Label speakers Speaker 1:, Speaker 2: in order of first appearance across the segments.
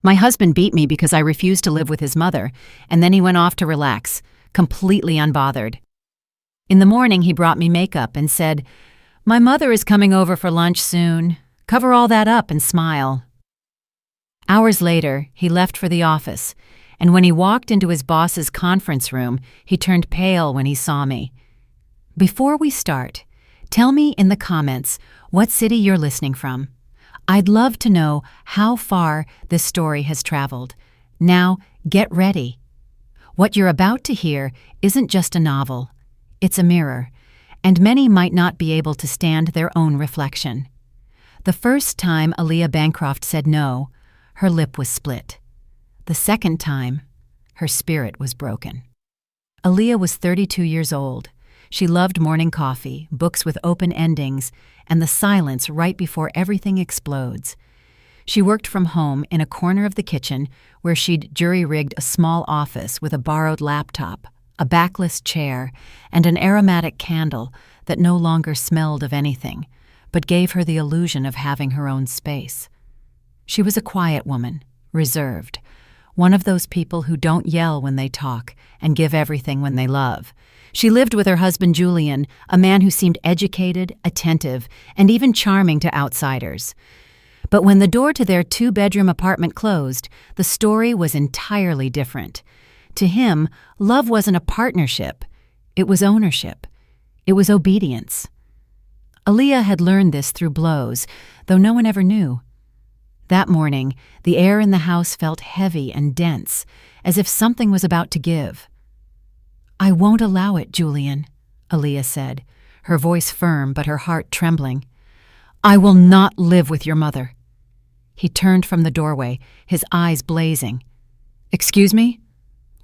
Speaker 1: My husband beat me because I refused to live with his mother, and then he went off to relax, completely unbothered. In the morning, he brought me makeup and said, "My mother is coming over for lunch soon. Cover all that up and smile." Hours later, he left for the office, and when he walked into his boss's conference room, he turned pale when he saw me. Before we start, tell me in the comments what city you're listening from. I'd love to know how far this story has traveled. Now, get ready. What you're about to hear isn't just a novel. It's a mirror, and many might not be able to stand their own reflection. The first time Aaliyah Bancroft said no, her lip was split. The second time, her spirit was broken. Aaliyah was 32 years old. She loved morning coffee, books with open endings, and the silence right before everything explodes. She worked from home in a corner of the kitchen where she'd jury-rigged a small office with a borrowed laptop, a backless chair, and an aromatic candle that no longer smelled of anything, but gave her the illusion of having her own space. She was a quiet woman, reserved, one of those people who don't yell when they talk and give everything when they love. She lived with her husband Julian, a man who seemed educated, attentive, and even charming to outsiders. But when the door to their 2-bedroom apartment closed, the story was entirely different. To him, love wasn't a partnership. It was ownership. It was obedience. Aaliyah had learned this through blows, though no one ever knew. That morning, the air in the house felt heavy and dense, as if something was about to give. "I won't allow it, Julian," Aaliyah said, her voice firm but her heart trembling. "I will not live with your mother." He turned from the doorway, his eyes blazing. "Excuse me?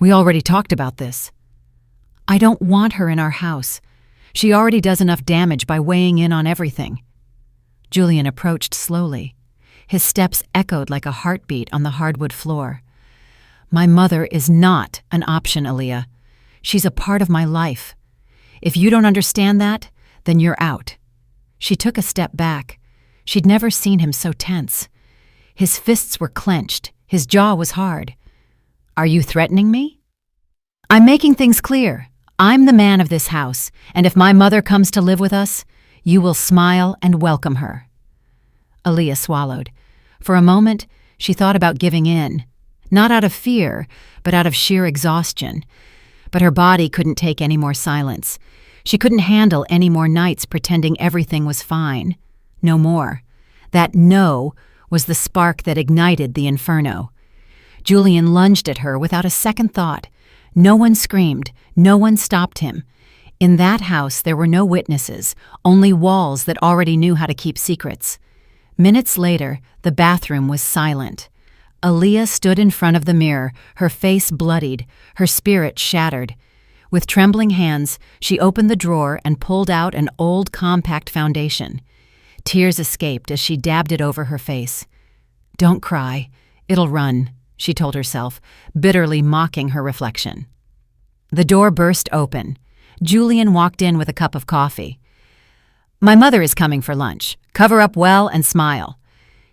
Speaker 1: We already talked about this." "I don't want her in our house. She already does enough damage by weighing in on everything." Julian approached slowly. His steps echoed like a heartbeat on the hardwood floor. "My mother is not an option, Aaliyah. She's a part of my life. If you don't understand that, then you're out." She took a step back. She'd never seen him so tense. His fists were clenched. His jaw was hard. "Are you threatening me?" "I'm making things clear. I'm the man of this house, and if my mother comes to live with us, you will smile and welcome her." Aaliyah swallowed. For a moment, she thought about giving in, not out of fear, but out of sheer exhaustion. But her body couldn't take any more silence. She couldn't handle any more nights pretending everything was fine. No more. That no was the spark that ignited the inferno. Julian lunged at her without a second thought. No one screamed. No one stopped him. In that house, there were no witnesses, only walls that already knew how to keep secrets. Minutes later, the bathroom was silent. Aaliyah stood in front of the mirror, her face bloodied, her spirit shattered. With trembling hands, she opened the drawer and pulled out an old compact foundation. Tears escaped as she dabbed it over her face. "Don't cry. It'll run," she told herself, bitterly mocking her reflection. The door burst open. Julian walked in with a cup of coffee. "My mother is coming for lunch. Cover up well and smile."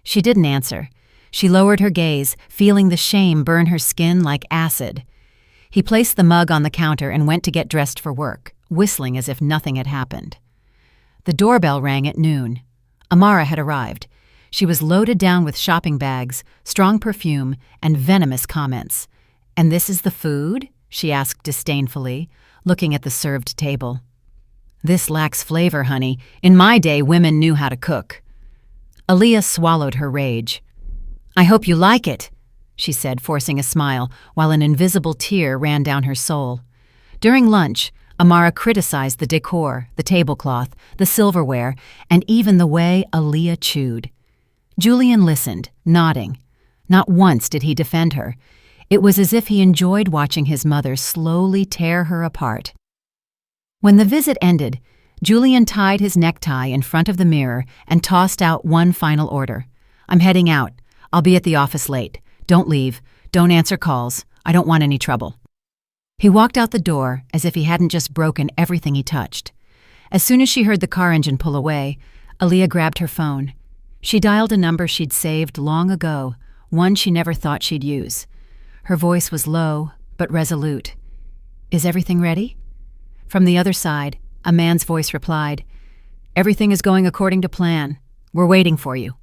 Speaker 1: She didn't answer. She lowered her gaze, feeling the shame burn her skin like acid. He placed the mug on the counter and went to get dressed for work, whistling as if nothing had happened. The doorbell rang at noon. Amara had arrived. She was loaded down with shopping bags, strong perfume, and venomous comments. "And this is the food?" she asked disdainfully, looking at the served table. "This lacks flavor, honey. In my day, women knew how to cook." Aaliyah swallowed her rage. "I hope you like it," she said, forcing a smile, while an invisible tear ran down her soul. During lunch, Amara criticized the decor, the tablecloth, the silverware, and even the way Aaliyah chewed. Julian listened, nodding. Not once did he defend her. It was as if he enjoyed watching his mother slowly tear her apart. When the visit ended, Julian tied his necktie in front of the mirror and tossed out one final order. "I'm heading out. I'll be at the office late. Don't leave. Don't answer calls. I don't want any trouble." He walked out the door as if he hadn't just broken everything he touched. As soon as she heard the car engine pull away, Aaliyah grabbed her phone. She dialed a number she'd saved long ago, one she never thought she'd use. Her voice was low, but resolute. "Is everything ready?" From the other side, a man's voice replied, "Everything is going according to plan. We're waiting for you."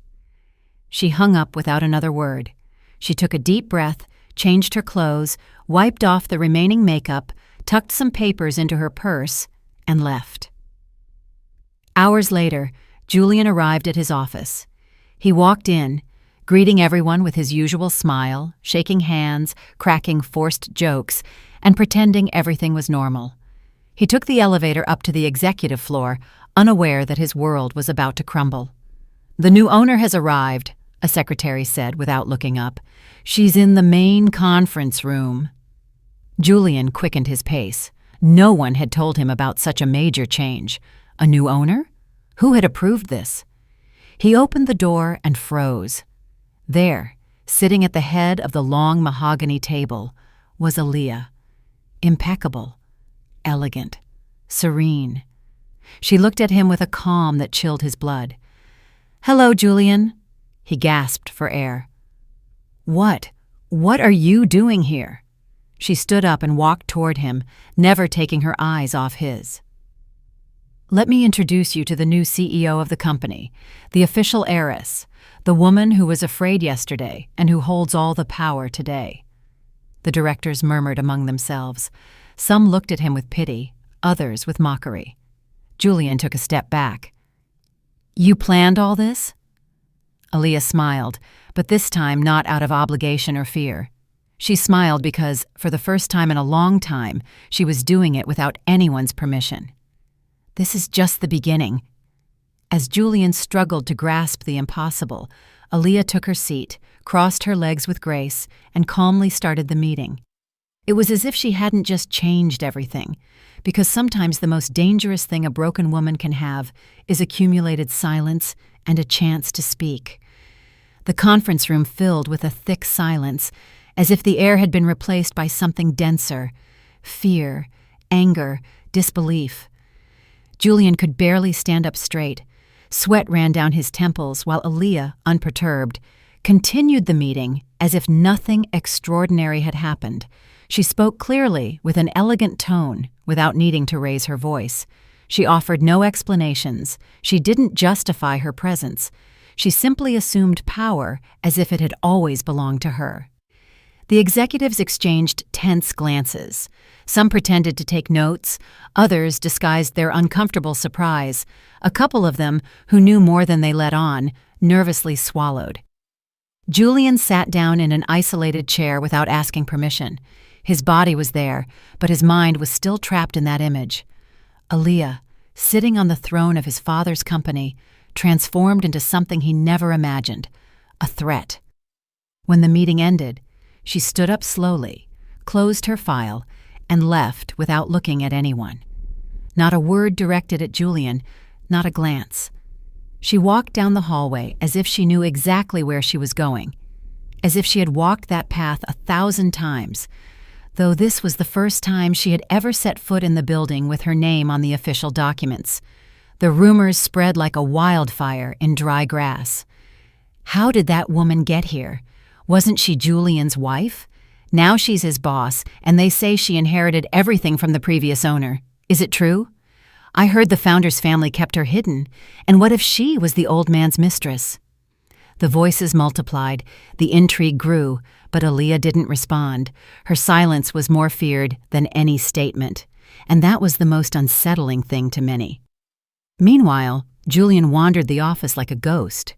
Speaker 1: She hung up without another word. She took a deep breath, changed her clothes, wiped off the remaining makeup, tucked some papers into her purse, and left. Hours later, Julian arrived at his office. He walked in, greeting everyone with his usual smile, shaking hands, cracking forced jokes, and pretending everything was normal. He took the elevator up to the executive floor, unaware that his world was about to crumble. "The new owner has arrived," a secretary said without looking up. "She's in the main conference room." Julian quickened his pace. No one had told him about such a major change. A new owner? Who had approved this? He opened the door and froze. There, sitting at the head of the long mahogany table, was Aaliyah. Impeccable, elegant, serene. She looked at him with a calm that chilled his blood. "Hello, Julian." He gasped for air. What are you doing here?" She stood up and walked toward him, never taking her eyes off his. "Let me introduce you to the new CEO of the company, the official heiress, the woman who was afraid yesterday and who holds all the power today." The directors murmured among themselves. Some looked at him with pity, others with mockery. Julian took a step back. "You planned all this?" Aaliyah smiled, but this time not out of obligation or fear. She smiled because, for the first time in a long time, she was doing it without anyone's permission. "This is just the beginning." As Julian struggled to grasp the impossible, Aaliyah took her seat, crossed her legs with grace, and calmly started the meeting. It was as if she hadn't just changed everything, because sometimes the most dangerous thing a broken woman can have is accumulated silence and a chance to speak. The conference room filled with a thick silence, as if the air had been replaced by something denser: fear, anger, disbelief. Julian could barely stand up straight. Sweat ran down his temples while Aaliyah, unperturbed, continued the meeting as if nothing extraordinary had happened. She spoke clearly, with an elegant tone, without needing to raise her voice. She offered no explanations. She didn't justify her presence. She simply assumed power as if it had always belonged to her. The executives exchanged tense glances. Some pretended to take notes, others disguised their uncomfortable surprise. A couple of them, who knew more than they let on, nervously swallowed. Julian sat down in an isolated chair without asking permission. His body was there, but his mind was still trapped in that image. Aaliyah, sitting on the throne of his father's company, transformed into something he never imagined: a threat. When the meeting ended, she stood up slowly, closed her file, and left without looking at anyone. Not a word directed at Julian, not a glance. She walked down the hallway as if she knew exactly where she was going, as if she had walked that path 1,000 times, though this was the first time she had ever set foot in the building with her name on the official documents. The rumors spread like a wildfire in dry grass. How did that woman get here? Wasn't she Julian's wife? Now she's his boss, and they say she inherited everything from the previous owner. Is it true? I heard the founder's family kept her hidden, and what if she was the old man's mistress? The voices multiplied, the intrigue grew, but Aaliyah didn't respond. Her silence was more feared than any statement, and that was the most unsettling thing to many. Meanwhile, Julian wandered the office like a ghost.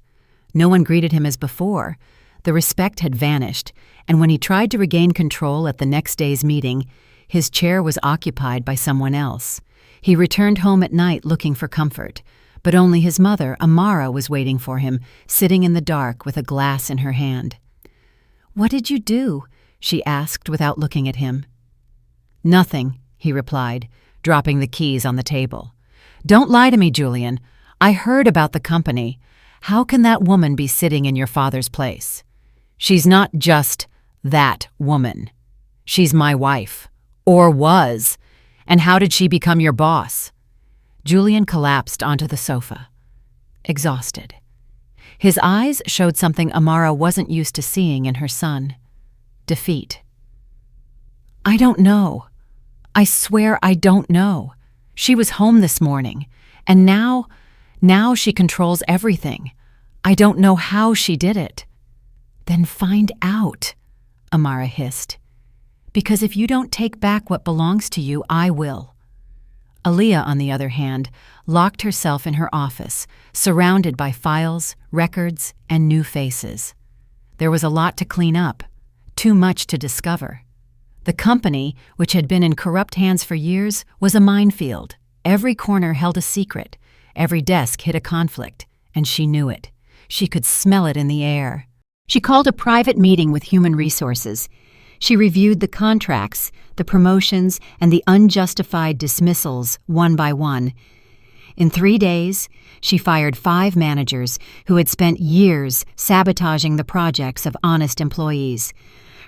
Speaker 1: No one greeted him as before. The respect had vanished, and when he tried to regain control at the next day's meeting, his chair was occupied by someone else. He returned home at night looking for comfort, but only his mother, Amara, was waiting for him, sitting in the dark with a glass in her hand. "What did you do?" she asked without looking at him. "Nothing," he replied, dropping the keys on the table. "Don't lie to me, Julian. I heard about the company. How can that woman be sitting in your father's place? She's not just that woman. She's my wife. Or was. And how did she become your boss?" Julian collapsed onto the sofa, exhausted. His eyes showed something Amara wasn't used to seeing in her son: defeat. "I don't know. I swear I don't know. She was home this morning, and now she controls everything. I don't know how she did it." "Then find out," Amara hissed. "Because if you don't take back what belongs to you, I will." Aaliyah, on the other hand, locked herself in her office, surrounded by files, records, and new faces. There was a lot to clean up, too much to discover. The company, which had been in corrupt hands for years, was a minefield. Every corner held a secret, every desk hid a conflict, and she knew it. She could smell it in the air. She called a private meeting with Human Resources. She reviewed the contracts, the promotions, and the unjustified dismissals one by one. In 3 days, she fired 5 managers who had spent years sabotaging the projects of honest employees.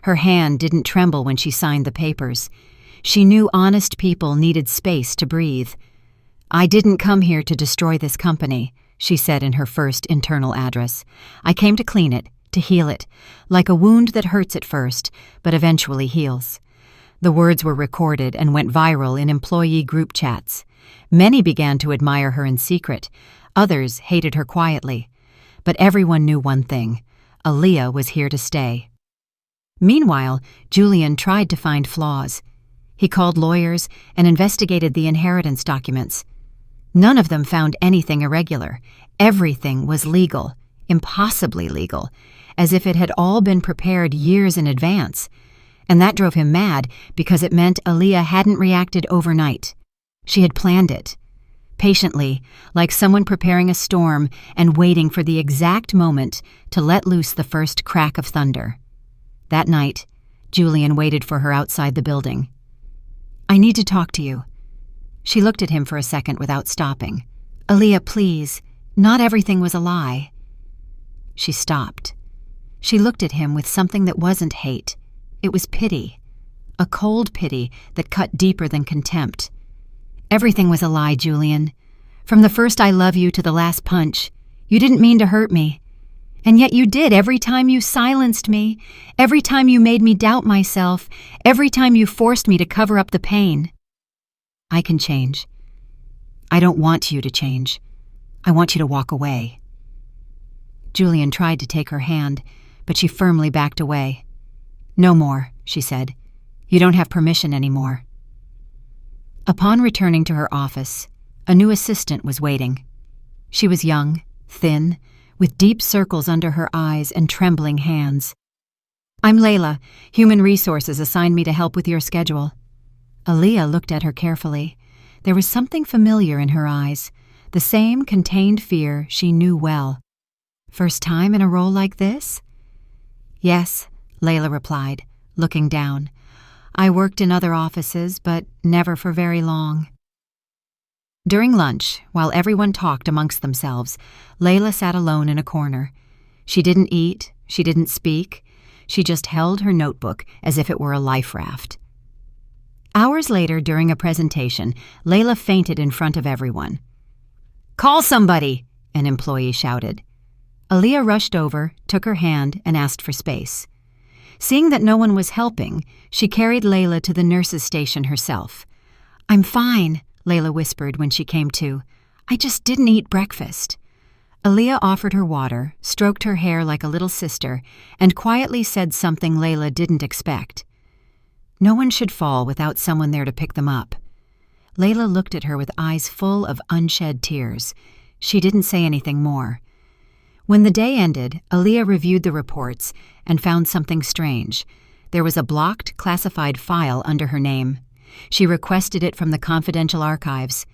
Speaker 1: Her hand didn't tremble when she signed the papers. She knew honest people needed space to breathe. "I didn't come here to destroy this company," she said in her first internal address. "I came to clean it, to heal it, like a wound that hurts at first, but eventually heals." The words were recorded and went viral in employee group chats. Many began to admire her in secret. Others hated her quietly. But everyone knew one thing: Aaliyah was here to stay. Meanwhile, Julian tried to find flaws. He called lawyers and investigated the inheritance documents. None of them found anything irregular. Everything was legal, impossibly legal, as if it had all been prepared years in advance. And that drove him mad because it meant Aaliyah hadn't reacted overnight. She had planned it, patiently, like someone preparing a storm and waiting for the exact moment to let loose the first crack of thunder. That night, Julian waited for her outside the building. "I need to talk to you." She looked at him for a second without stopping. "Aaliyah, please, not everything was a lie." She stopped. She looked at him with something that wasn't hate. It was pity, a cold pity that cut deeper than contempt. "Everything was a lie, Julian. From the first I love you to the last punch. You didn't mean to hurt me. And yet you did every time you silenced me, every time you made me doubt myself, every time you forced me to cover up the pain. I can change. I don't want you to change. I want you to walk away." Julian tried to take her hand, but she firmly backed away. "No more," she said. "You don't have permission anymore." Upon returning to her office, a new assistant was waiting. She was young, thin, with deep circles under her eyes and trembling hands. "I'm Layla. Human Resources assigned me to help with your schedule." Aaliyah looked at her carefully. There was something familiar in her eyes, the same contained fear she knew well. "First time in a role like this?" "Yes," Layla replied, looking down. "I worked in other offices, but never for very long." During lunch, while everyone talked amongst themselves, Layla sat alone in a corner. She didn't eat, she didn't speak, she just held her notebook as if it were a life raft. Hours later, during a presentation, Layla fainted in front of everyone. "Call somebody!" an employee shouted. Aaliyah rushed over, took her hand, and asked for space. Seeing that no one was helping, she carried Layla to the nurse's station herself. "I'm fine," Layla whispered when she came to. "I just didn't eat breakfast." Aaliyah offered her water, stroked her hair like a little sister, and quietly said something Layla didn't expect. No one should fall without someone there to pick them up. Layla looked at her with eyes full of unshed tears. She didn't say anything more. When the day ended, Aaliyah reviewed the reports and found something strange. There was a blocked, classified file under her name. She requested it from the confidential archives.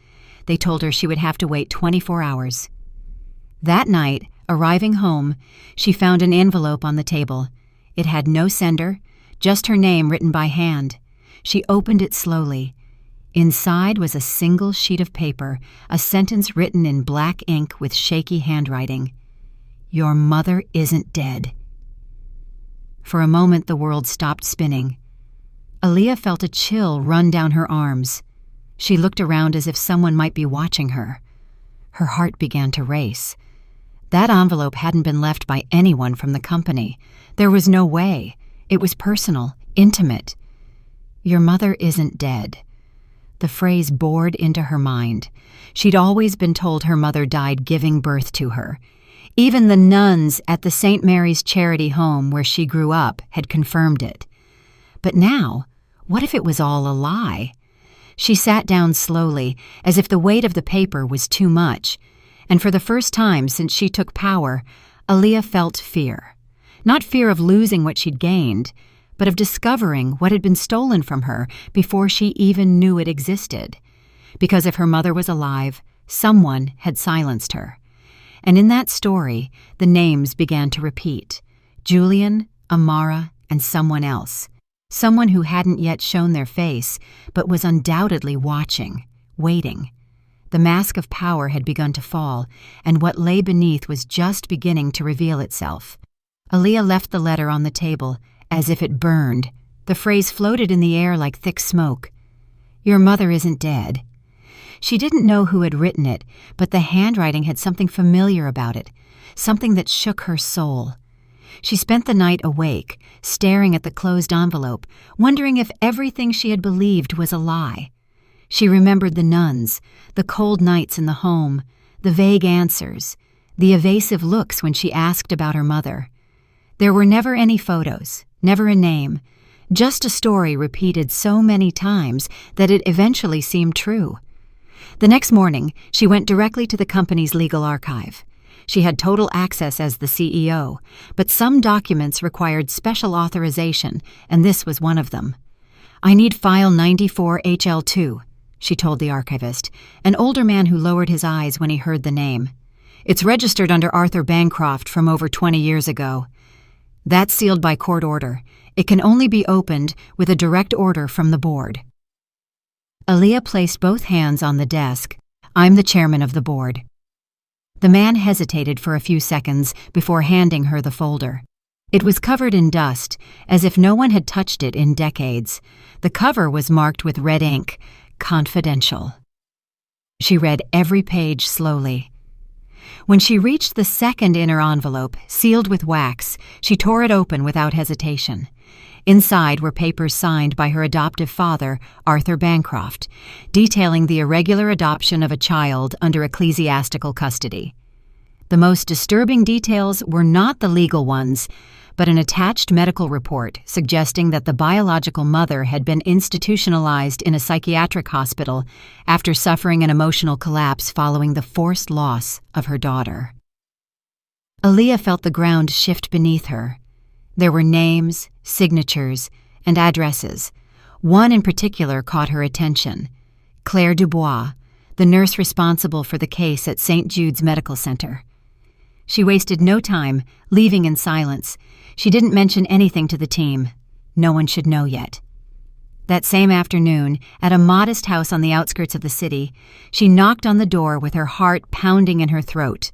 Speaker 1: They told her she would have to wait 24 hours. That night, arriving home, she found an envelope on the table. It had no sender, just her name written by hand. She opened it slowly. Inside was a single sheet of paper, a sentence written in black ink with shaky handwriting. "Your mother isn't dead." For a moment the world stopped spinning. Aaliyah felt a chill run down her arms. She looked around as if someone might be watching her. Her heart began to race. That envelope hadn't been left by anyone from the company. There was no way. It was personal, intimate. "Your mother isn't dead." The phrase bored into her mind. She'd always been told her mother died giving birth to her. Even the nuns at the St. Mary's Charity Home where she grew up had confirmed it. But now, what if it was all a lie? She sat down slowly, as if the weight of the paper was too much, and for the first time since she took power, Aaliyah felt fear. Not fear of losing what she'd gained, but of discovering what had been stolen from her before she even knew it existed. Because if her mother was alive, someone had silenced her. And in that story, the names began to repeat. Julian, Amara, and someone else. Someone who hadn't yet shown their face, but was undoubtedly watching, waiting. The mask of power had begun to fall, and what lay beneath was just beginning to reveal itself. Aaliyah left the letter on the table, as if it burned. The phrase floated in the air like thick smoke. "Your mother isn't dead." She didn't know who had written it, but the handwriting had something familiar about it, something that shook her soul. She spent the night awake, staring at the closed envelope, wondering if everything she had believed was a lie. She remembered the nuns, the cold nights in the home, the vague answers, the evasive looks when she asked about her mother. There were never any photos, never a name, just a story repeated so many times that it eventually seemed true. The next morning, she went directly to the company's legal archive. She had total access as the CEO, but some documents required special authorization, and this was one of them. "I need file 94HL2, she told the archivist, an older man who lowered his eyes when he heard the name. "It's registered under Arthur Bancroft from over 20 years ago. That's sealed by court order. It can only be opened with a direct order from the board." Aaliyah placed both hands on the desk. "I'm the chairman of the board." The man hesitated for a few seconds before handing her the folder. It was covered in dust, as if no one had touched it in decades. The cover was marked with red ink, "Confidential." She read every page slowly. When she reached the second inner envelope, sealed with wax, she tore it open without hesitation. Inside were papers signed by her adoptive father, Arthur Bancroft, detailing the irregular adoption of a child under ecclesiastical custody. The most disturbing details were not the legal ones, but an attached medical report suggesting that the biological mother had been institutionalized in a psychiatric hospital after suffering an emotional collapse following the forced loss of her daughter. Aaliyah felt the ground shift beneath her. There were names, signatures, and addresses. One in particular caught her attention. Claire Dubois, the nurse responsible for the case at St. Jude's Medical Center. She wasted no time, leaving in silence. She didn't mention anything to the team. No one should know yet. That same afternoon, at a modest house on the outskirts of the city, she knocked on the door with her heart pounding in her throat.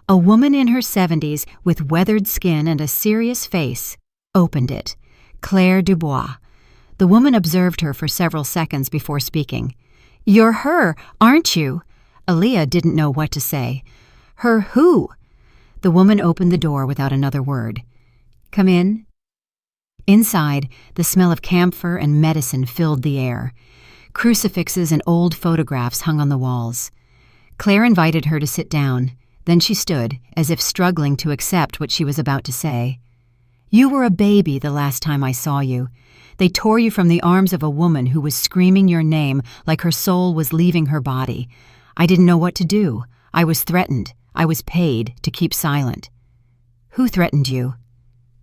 Speaker 1: A woman in her 70s with weathered skin and a serious face opened it. Claire Dubois. The woman observed her for several seconds before speaking. "You're her, aren't you?" Aaliyah didn't know what to say. "Her who?" The woman opened the door without another word. "Come in." Inside, the smell of camphor and medicine filled the air. Crucifixes and old photographs hung on the walls. Claire invited her to sit down. Then she stood, as if struggling to accept what she was about to say. "You were a baby the last time I saw you. They tore you from the arms of a woman who was screaming your name like her soul was leaving her body. I didn't know what to do. I was threatened. I was paid to keep silent." "Who threatened you?"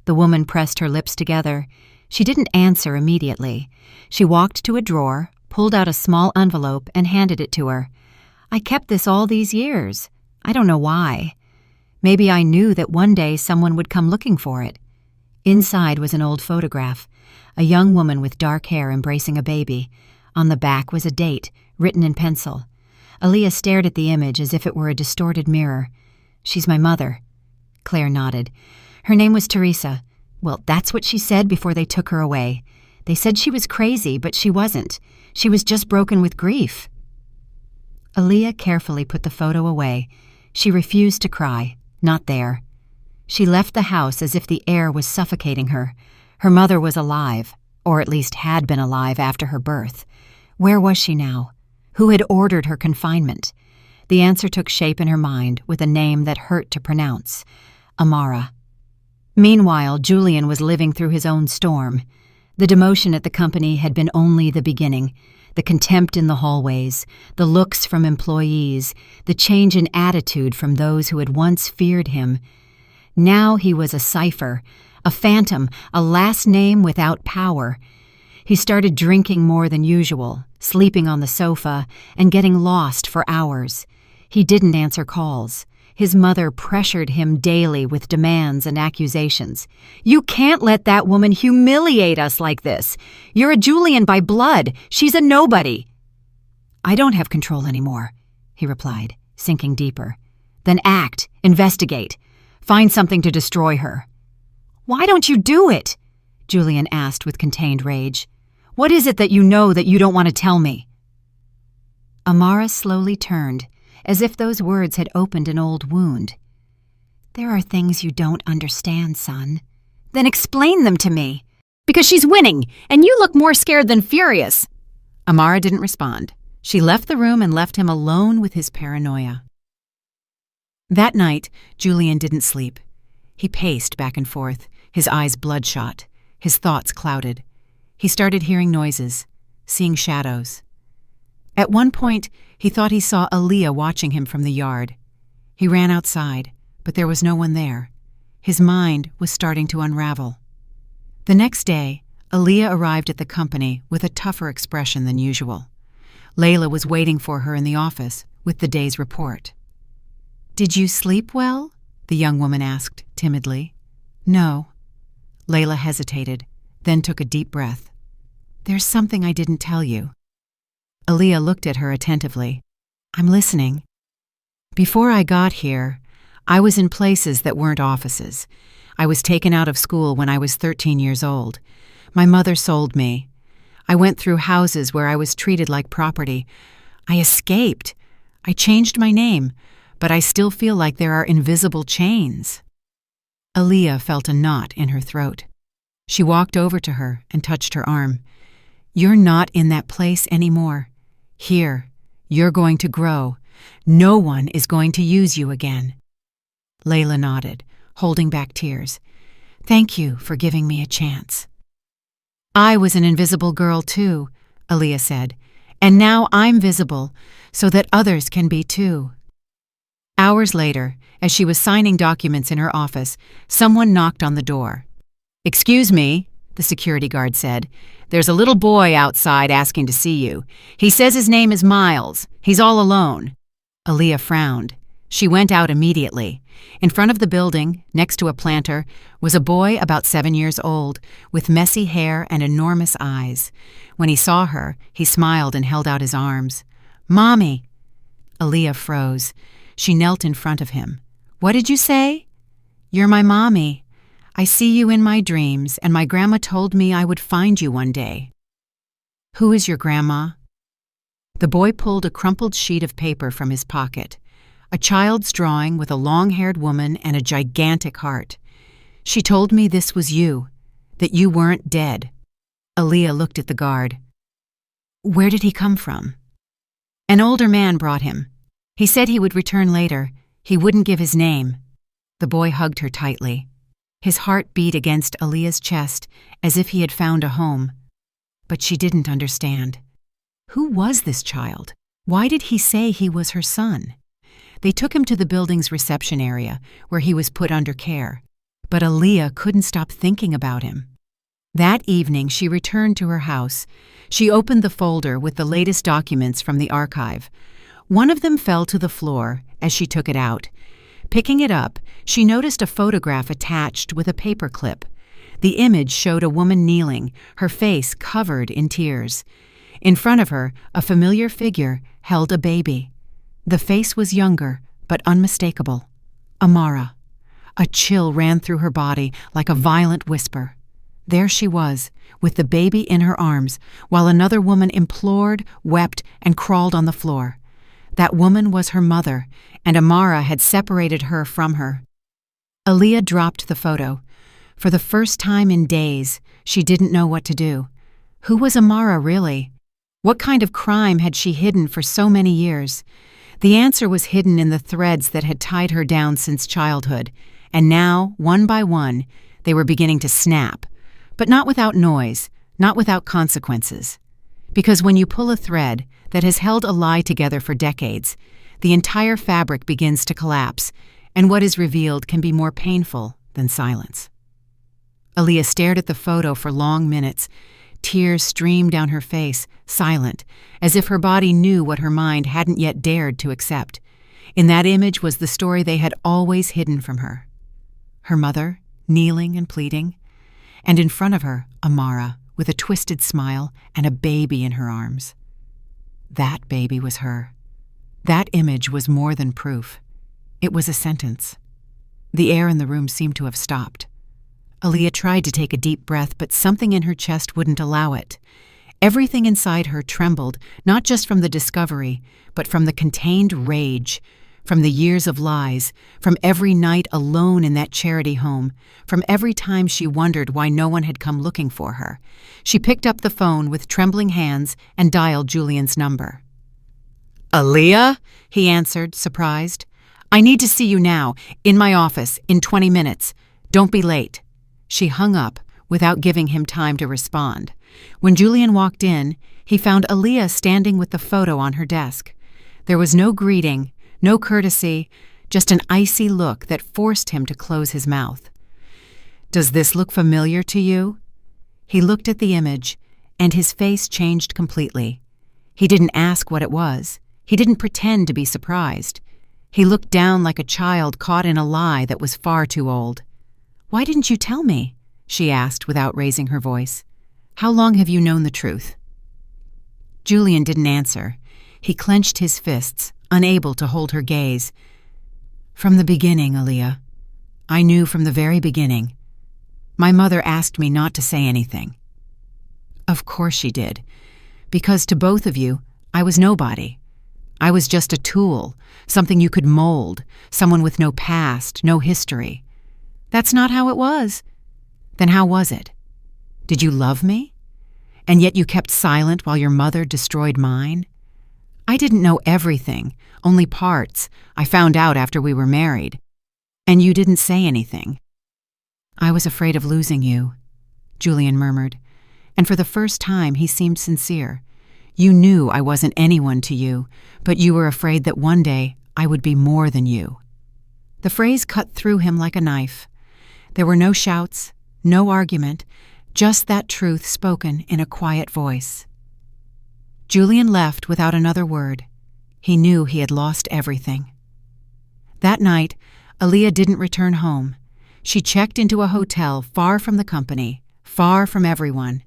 Speaker 1: The woman pressed her lips together. She didn't answer immediately. She walked to a drawer, pulled out a small envelope, and handed it to her. "I kept this all these years. I don't know why. Maybe I knew that one day someone would come looking for it." Inside was an old photograph, a young woman with dark hair embracing a baby. On the back was a date, written in pencil. Aaliyah stared at the image as if it were a distorted mirror. "She's my mother." Claire nodded. "Her name was Teresa. Well, that's what she said before they took her away. They said she was crazy, but she wasn't. She was just broken with grief." Aaliyah carefully put the photo away. She refused to cry. Not there. She left the house as if the air was suffocating her. Her mother was alive, or at least had been alive after her birth. Where was she now? Who had ordered her confinement? The answer took shape in her mind with a name that hurt to pronounce: Amara. Meanwhile, Julian was living through his own storm. The demotion at the company had been only the beginning. The contempt in the hallways, the looks from employees, the change in attitude from those who had once feared him. Now he was a cipher, a phantom, a last name without power. He started drinking more than usual, sleeping on the sofa, and getting lost for hours. He didn't answer calls. His mother pressured him daily with demands and accusations. "You can't let that woman humiliate us like this. You're a Julian by blood. She's a nobody." "I don't have control anymore," he replied, sinking deeper. "Then act, investigate, find something to destroy her." "Why don't you do it?" Julian asked with contained rage. "What is it that you know that you don't want to tell me?" Amara slowly turned, as if those words had opened an old wound. "There are things you don't understand, son." "Then explain them to me." "Because she's winning, and you look more scared than furious." Amara didn't respond. She left the room and left him alone with his paranoia. That night, Julian didn't sleep. He paced back and forth, his eyes bloodshot, his thoughts clouded. He started hearing noises, seeing shadows. At one point, he thought he saw Aaliyah watching him from the yard. He ran outside, but there was no one there. His mind was starting to unravel. The next day, Aaliyah arrived at the company with a tougher expression than usual. Layla was waiting for her in the office with the day's report. "Did you sleep well?" the young woman asked timidly. "No." Layla hesitated, then took a deep breath. "There's something I didn't tell you." Aaliyah looked at her attentively. "I'm listening." "Before I got here, I was in places that weren't offices. I was taken out of school when I was 13 years old. My mother sold me. I went through houses where I was treated like property. I escaped. I changed my name, but I still feel like there are invisible chains." Aaliyah felt a knot in her throat. She walked over to her and touched her arm. "You're not in that place anymore. Here, you're going to grow. No one is going to use you again." Layla nodded, holding back tears. "Thank you for giving me a chance." "I was an invisible girl too," Aaliyah said, "and now I'm visible so that others can be too." Hours later, as she was signing documents in her office, someone knocked on the door. "Excuse me," the security guard said. "There's a little boy outside asking to see you. He says his name is Miles. He's all alone." Aaliyah frowned. She went out immediately. In front of the building, next to a planter, was a boy about 7 years old, with messy hair and enormous eyes. When he saw her, he smiled and held out his arms. "Mommy!" Aaliyah froze. She knelt in front of him. "What did you say?" "You're my mommy. I see you in my dreams, and my grandma told me I would find you one day." "Who is your grandma?" The boy pulled a crumpled sheet of paper from his pocket. A child's drawing with a long-haired woman and a gigantic heart. "She told me this was you, that you weren't dead." Aaliyah looked at the guard. "Where did he come from?" "An older man brought him. He said he would return later. He wouldn't give his name." The boy hugged her tightly. His heart beat against Aaliyah's chest as if he had found a home. But she didn't understand. Who was this child? Why did he say he was her son? They took him to the building's reception area, where he was put under care. But Aaliyah couldn't stop thinking about him. That evening, she returned to her house. She opened the folder with the latest documents from the archive. One of them fell to the floor as she took it out. Picking it up, she noticed a photograph attached with a paper clip. The image showed a woman kneeling, her face covered in tears. In front of her, a familiar figure held a baby. The face was younger, but unmistakable. Amara. A chill ran through her body like a violent whisper. There she was, with the baby in her arms, while another woman implored, wept, and crawled on the floor. That woman was her mother, and Amara had separated her from her. Aaliyah dropped the photo. For the first time in days, she didn't know what to do. Who was Amara really? What kind of crime had she hidden for so many years? The answer was hidden in the threads that had tied her down since childhood, and now, one by one, they were beginning to snap. But not without noise, not without consequences. Because when you pull a thread that has held a lie together for decades, the entire fabric begins to collapse, and what is revealed can be more painful than silence. Aaliyah stared at the photo for long minutes. Tears streamed down her face, silent, as if her body knew what her mind hadn't yet dared to accept. In that image was the story they had always hidden from her. Her mother, kneeling and pleading, and in front of her, Amara, with a twisted smile and a baby in her arms. That baby was her. That image was more than proof. It was a sentence. The air in the room seemed to have stopped. Aaliyah tried to take a deep breath, but something in her chest wouldn't allow it. Everything inside her trembled, not just from the discovery, but from the contained rage, from the years of lies, from every night alone in that charity home, from every time she wondered why no one had come looking for her. She picked up the phone with trembling hands and dialed Julian's number. "Aaliyah?" he answered, surprised. "I need to see you now, in my office, in 20 minutes. Don't be late." She hung up without giving him time to respond. When Julian walked in, he found Aaliyah standing with the photo on her desk. There was no greeting, no courtesy, just an icy look that forced him to close his mouth. "Does this look familiar to you?" He looked at the image, and his face changed completely. He didn't ask what it was. He didn't pretend to be surprised. He looked down like a child caught in a lie that was far too old. "Why didn't you tell me?" she asked without raising her voice. "How long have you known the truth?" Julian didn't answer. He clenched his fists, unable to hold her gaze. "From the beginning, Aaliyah. I knew from the very beginning. My mother asked me not to say anything." Of course she did. Because to both of you, I was nobody. I was just a tool, something you could mold, someone with no past, no history. That's not how it was. Then how was it? Did you love me? And yet you kept silent while your mother destroyed mine? I didn't know everything, only parts. I found out after we were married. And you didn't say anything. "I was afraid of losing you," Julian murmured, and for the first time he seemed sincere. "You knew I wasn't anyone to you, but you were afraid that one day I would be more than you." The phrase cut through him like a knife. There were no shouts, no argument, just that truth spoken in a quiet voice. Julian left without another word. He knew he had lost everything. That night, Aaliyah didn't return home. She checked into a hotel far from the company, far from everyone.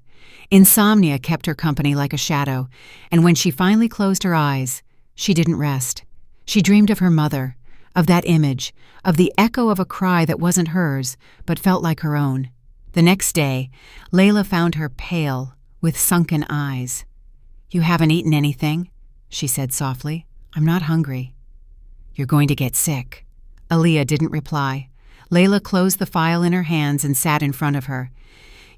Speaker 1: Insomnia kept her company like a shadow, and when she finally closed her eyes, she didn't rest. She dreamed of her mother, of that image, of the echo of a cry that wasn't hers, but felt like her own. The next day, Layla found her pale, with sunken eyes. "You haven't eaten anything," she said softly. "I'm not hungry." "You're going to get sick." Aaliyah didn't reply. Layla closed the file in her hands and sat in front of her.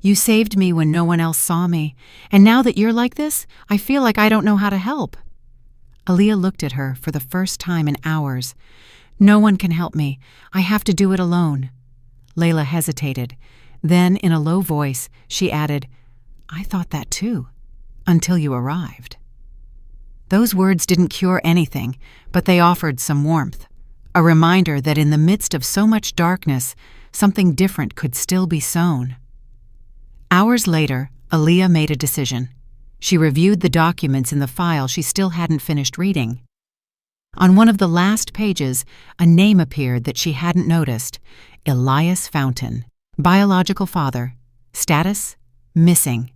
Speaker 1: "You saved me when no one else saw me, and now that you're like this, I feel like I don't know how to help." Aaliyah looked at her for the first time in hours. "No one can help me. I have to do it alone." Layla hesitated. Then, in a low voice, she added, "I thought that too, until you arrived." Those words didn't cure anything, but they offered some warmth, a reminder that in the midst of so much darkness, something different could still be sown. Hours later, Aaliyah made a decision. She reviewed the documents in the file she still hadn't finished reading. On one of the last pages, a name appeared that she hadn't noticed: Elias Fountain, biological father, status, missing.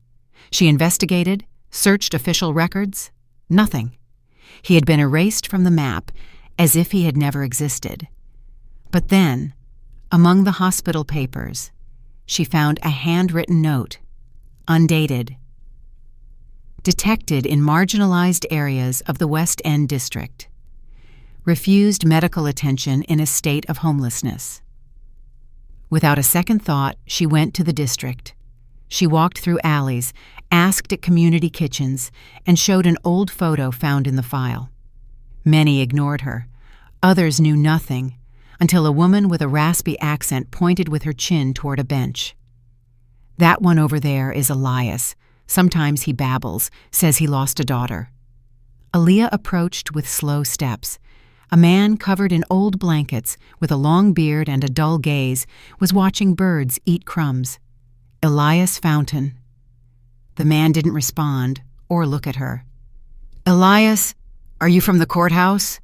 Speaker 1: She investigated, searched official records. Nothing. He had been erased from the map, as if he had never existed. But then, among the hospital papers, she found a handwritten note, undated. Detected in marginalized areas of the West End district. Refused medical attention in a state of homelessness. Without a second thought, she went to the district. She walked through alleys, asked at community kitchens, and showed an old photo found in the file. Many ignored her. Others knew nothing, until a woman with a raspy accent pointed with her chin toward a bench. "That one over there is Elias. Sometimes he babbles, says he lost a daughter." Aaliyah approached with slow steps. A man covered in old blankets, with a long beard and a dull gaze, was watching birds eat crumbs. "Elias Fountain." The man didn't respond or look at her. "Elias, are you from the courthouse?"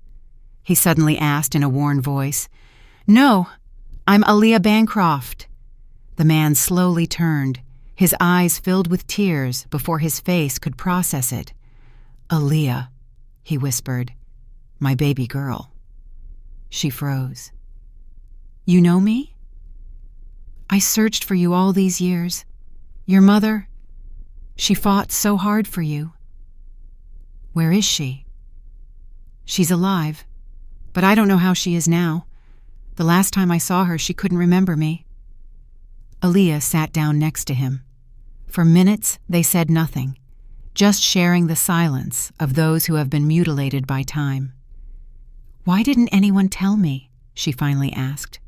Speaker 1: he suddenly asked in a worn voice. "No, I'm Aaliyah Bancroft." The man slowly turned, his eyes filled with tears before his face could process it. "Aaliyah," he whispered, "my baby girl." She froze. "You know me?" "I searched for you all these years. Your mother, she fought so hard for you." "Where is she?" "She's alive, but I don't know how she is now. The last time I saw her, she couldn't remember me." Aaliyah sat down next to him. For minutes, they said nothing, just sharing the silence of those who have been mutilated by time. "Why didn't anyone tell me?" she finally asked.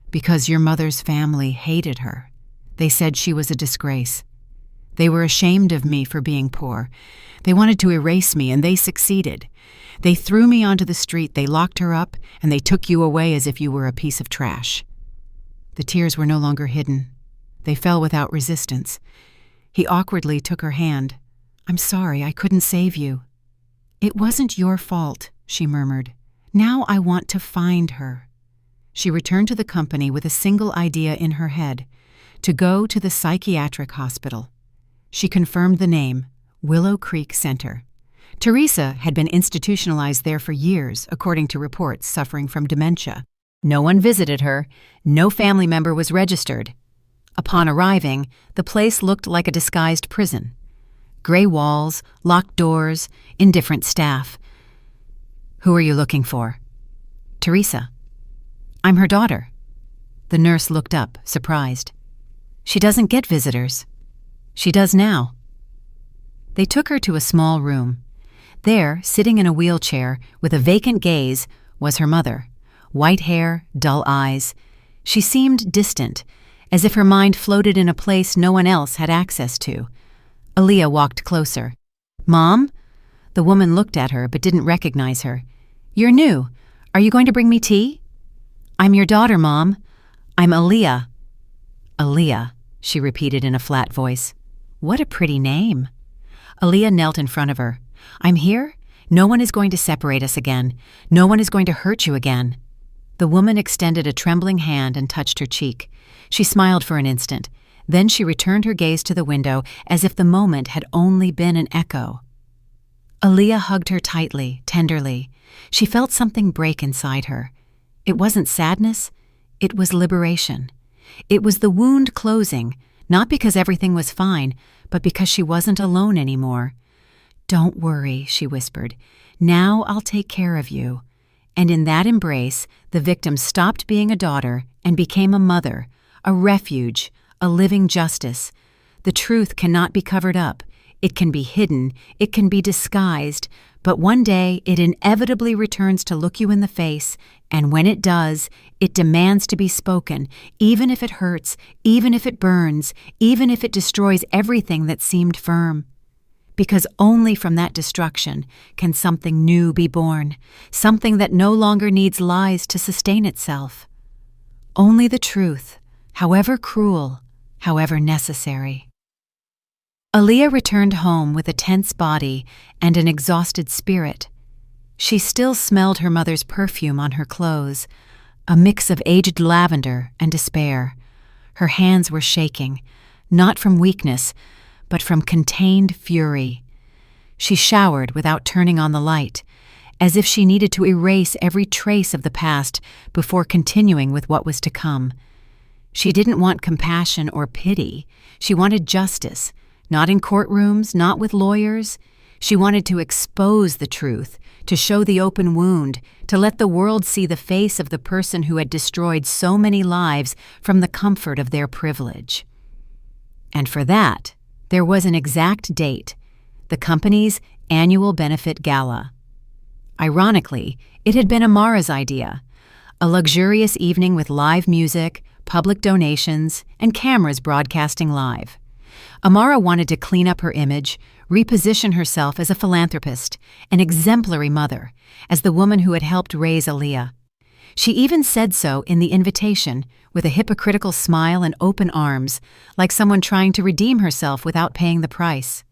Speaker 1: "Because your mother's family hated her. They said she was a disgrace. They were ashamed of me for being poor. They wanted to erase me, and they succeeded. They threw me onto the street, they locked her up, and they took you away as if you were a piece of trash." The tears were no longer hidden. They fell without resistance. He awkwardly took her hand. "I'm sorry, I couldn't save you." "It wasn't your fault," she murmured. "Now I want to find her." She returned to the company with a single idea in her head: to go to the psychiatric hospital. She confirmed the name, Willow Creek Center. Teresa had been institutionalized there for years, according to reports, suffering from dementia. No one visited her. No family member was registered. Upon arriving, the place looked like a disguised prison. Gray walls, locked doors, indifferent staff. "Who are you looking for?" "Teresa." "I'm her daughter." The nurse looked up, surprised. "She doesn't get visitors." "She does now." They took her to a small room. There, sitting in a wheelchair, with a vacant gaze, was her mother. White hair, dull eyes. She seemed distant, as if her mind floated in a place no one else had access to. Aaliyah walked closer. "Mom?" The woman looked at her but didn't recognize her. "You're new. Are you going to bring me tea?" "I'm your daughter, Mom. I'm Aaliyah." "Aaliyah," she repeated in a flat voice. "What a pretty name." Aaliyah knelt in front of her. "I'm here. No one is going to separate us again. No one is going to hurt you again." The woman extended a trembling hand and touched her cheek. She smiled for an instant. Then she returned her gaze to the window as if the moment had only been an echo. Aaliyah hugged her tightly, tenderly. She felt something break inside her. It wasn't sadness. It was liberation. It was the wound closing, not because everything was fine, but because she wasn't alone anymore. "Don't worry," she whispered. "Now I'll take care of you." And in that embrace, the victim stopped being a daughter and became a mother, a refuge, a living justice. The truth cannot be covered up. It can be hidden. It can be disguised. But one day, it inevitably returns to look you in the face, and when it does, it demands to be spoken, even if it hurts, even if it burns, even if it destroys everything that seemed firm. Because only from that destruction can something new be born, something that no longer needs lies to sustain itself. Only the truth, however cruel, however necessary. Aaliyah returned home with a tense body and an exhausted spirit. She still smelled her mother's perfume on her clothes, a mix of aged lavender and despair. Her hands were shaking, not from weakness, but from contained fury. She showered without turning on the light, as if she needed to erase every trace of the past before continuing with what was to come. She didn't want compassion or pity. She wanted justice, not in courtrooms, not with lawyers. She wanted to expose the truth, to show the open wound, to let the world see the face of the person who had destroyed so many lives from the comfort of their privilege. And for that, there was an exact date, the company's annual benefit gala. Ironically, it had been Amara's idea, a luxurious evening with live music, public donations, and cameras broadcasting live. Amara wanted to clean up her image, reposition herself as a philanthropist, an exemplary mother, as the woman who had helped raise Aaliyah. She even said so in the invitation, with a hypocritical smile and open arms, like someone trying to redeem herself without paying the price.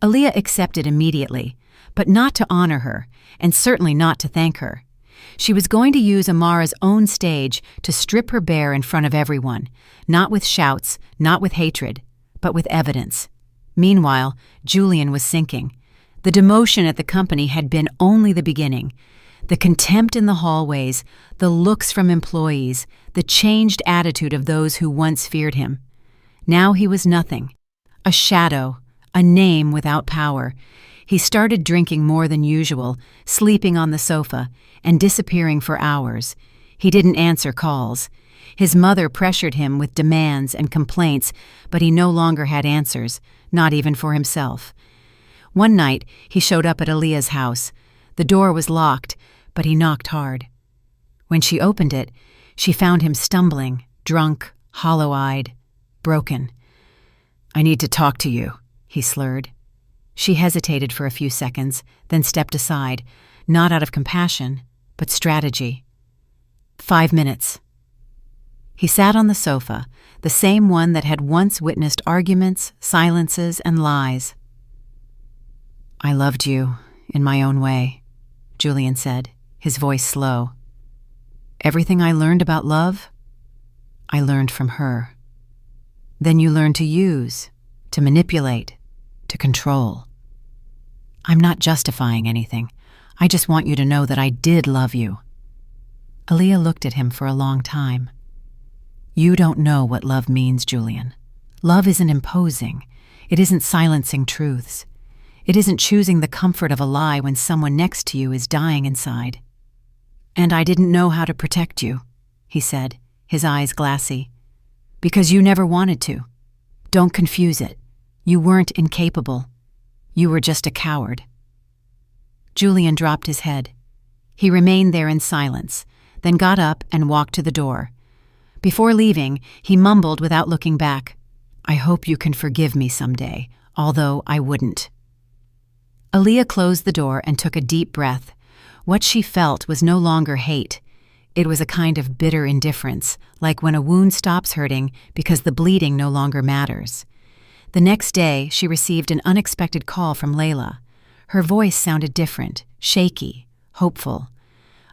Speaker 1: Aaliyah accepted immediately, but not to honor her, and certainly not to thank her. She was going to use Amara's own stage to strip her bare in front of everyone, not with shouts, not with hatred, but with evidence. Meanwhile, Julian was sinking. The demotion at the company had been only the beginning. The contempt in the hallways, the looks from employees, the changed attitude of those who once feared him. Now he was nothing. A shadow, a name without power. He started drinking more than usual, sleeping on the sofa, and disappearing for hours. He didn't answer calls. His mother pressured him with demands and complaints, but he no longer had answers, not even for himself. One night, he showed up at Aaliyah's house. The door was locked, but he knocked hard. When she opened it, she found him stumbling, drunk, hollow-eyed, broken. "I need to talk to you," he slurred. She hesitated for a few seconds, then stepped aside, not out of compassion, but strategy. 5 minutes. He sat on the sofa, the same one that had once witnessed arguments, silences, and lies. "I loved you, in my own way," Julian said, his voice slow. "Everything I learned about love, I learned from her. Then you learned to use, to manipulate, to control. I'm not justifying anything. I just want you to know that I did love you." Aaliyah looked at him for a long time. "You don't know what love means, Julian. Love isn't imposing. It isn't silencing truths. It isn't choosing the comfort of a lie when someone next to you is dying inside." "And I didn't know how to protect you," he said, his eyes glassy. "Because you never wanted to. Don't confuse it. You weren't incapable. You were just a coward." Julian dropped his head. He remained there in silence, then got up and walked to the door. Before leaving, he mumbled without looking back, "I hope you can forgive me someday, although I wouldn't." Aaliyah closed the door and took a deep breath. What she felt was no longer hate. It was a kind of bitter indifference, like when a wound stops hurting because the bleeding no longer matters. The next day, she received an unexpected call from Layla. Her voice sounded different, shaky, hopeful.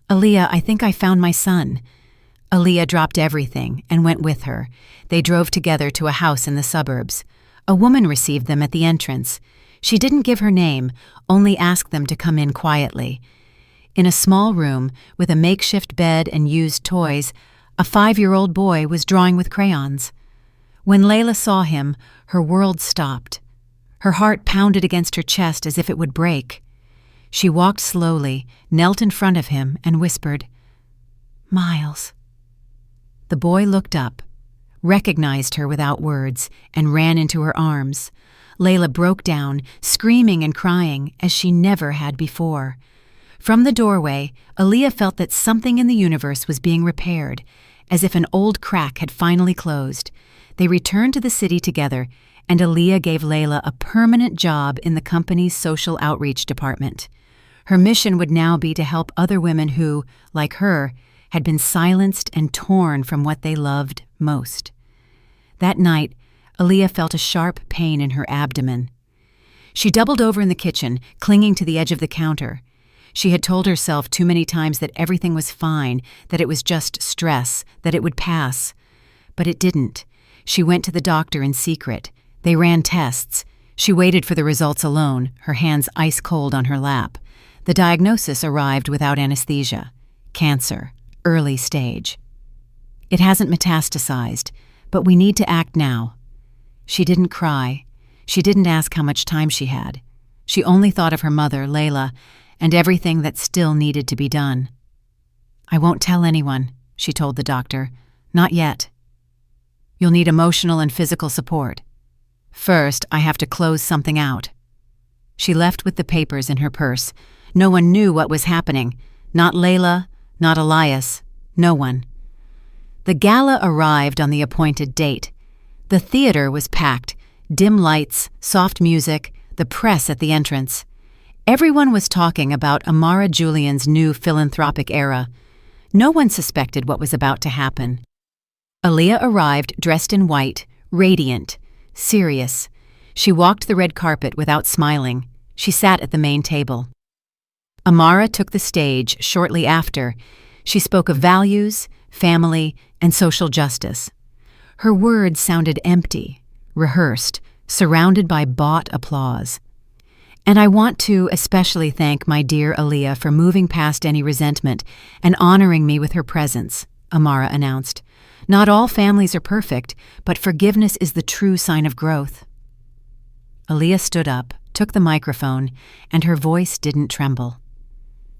Speaker 1: "Aaliyah, I think I found my son." Aaliyah dropped everything and went with her. They drove together to a house in the suburbs. A woman received them at the entrance. She didn't give her name, only asked them to come in quietly. In a small room, with a makeshift bed and used toys, a 5-year-old boy was drawing with crayons. When Layla saw him, her world stopped. Her heart pounded against her chest as if it would break. She walked slowly, knelt in front of him, and whispered, "Miles." The boy looked up, recognized her without words, and ran into her arms. Layla broke down, screaming and crying as she never had before. From the doorway, Aaliyah felt that something in the universe was being repaired, as if an old crack had finally closed. They returned to the city together, and Aaliyah gave Layla a permanent job in the company's social outreach department. Her mission would now be to help other women who, like her, had been silenced and torn from what they loved most. That night, Aaliyah felt a sharp pain in her abdomen. She doubled over in the kitchen, clinging to the edge of the counter. She had told herself too many times that everything was fine, that it was just stress, that it would pass. But it didn't. She went to the doctor in secret. They ran tests. She waited for the results alone, her hands ice cold on her lap. The diagnosis arrived without anesthesia. Cancer. Early stage. "It hasn't metastasized, but we need to act now." She didn't cry. She didn't ask how much time she had. She only thought of her mother, Layla, and everything that still needed to be done. "I won't tell anyone," she told the doctor. "Not yet. You'll need emotional and physical support. First, I have to close something out." She left with the papers in her purse. No one knew what was happening. Not Layla, not Elias, no one. The gala arrived on the appointed date. The theater was packed, dim lights, soft music, the press at the entrance. Everyone was talking about Amara Julian's new philanthropic era. No one suspected what was about to happen. Aaliyah arrived dressed in white, radiant, serious. She walked the red carpet without smiling. She sat at the main table. Amara took the stage shortly after. She spoke of values, family, and social justice. Her words sounded empty, rehearsed, surrounded by bought applause. "And I want to especially thank my dear Aaliyah for moving past any resentment and honoring me with her presence," Amara announced. "Not all families are perfect, but forgiveness is the true sign of growth." Aaliyah stood up, took the microphone, and her voice didn't tremble.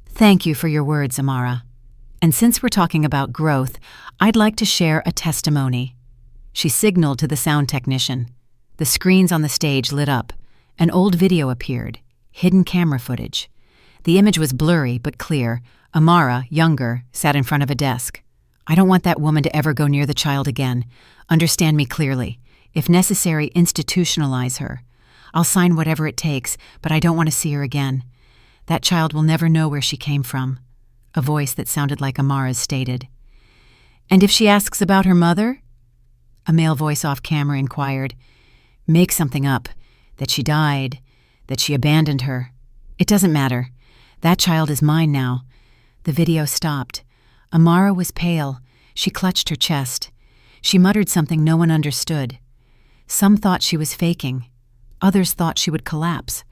Speaker 1: "Thank you for your words, Amara. And since we're talking about growth, I'd like to share a testimony." She signaled to the sound technician. The screens on the stage lit up. An old video appeared, hidden camera footage. The image was blurry but clear. Amara, younger, sat in front of a desk. "I don't want that woman to ever go near the child again. Understand me clearly. If necessary, institutionalize her. I'll sign whatever it takes, but I don't want to see her again. That child will never know where she came from," a voice that sounded like Amara's stated. "And if she asks about her mother?" A male voice off camera inquired. "Make something up. That she died, that she abandoned her. It doesn't matter. That child is mine now." The video stopped. Amara was pale. She clutched her chest. She muttered something no one understood. Some thought she was faking. Others thought she would collapse.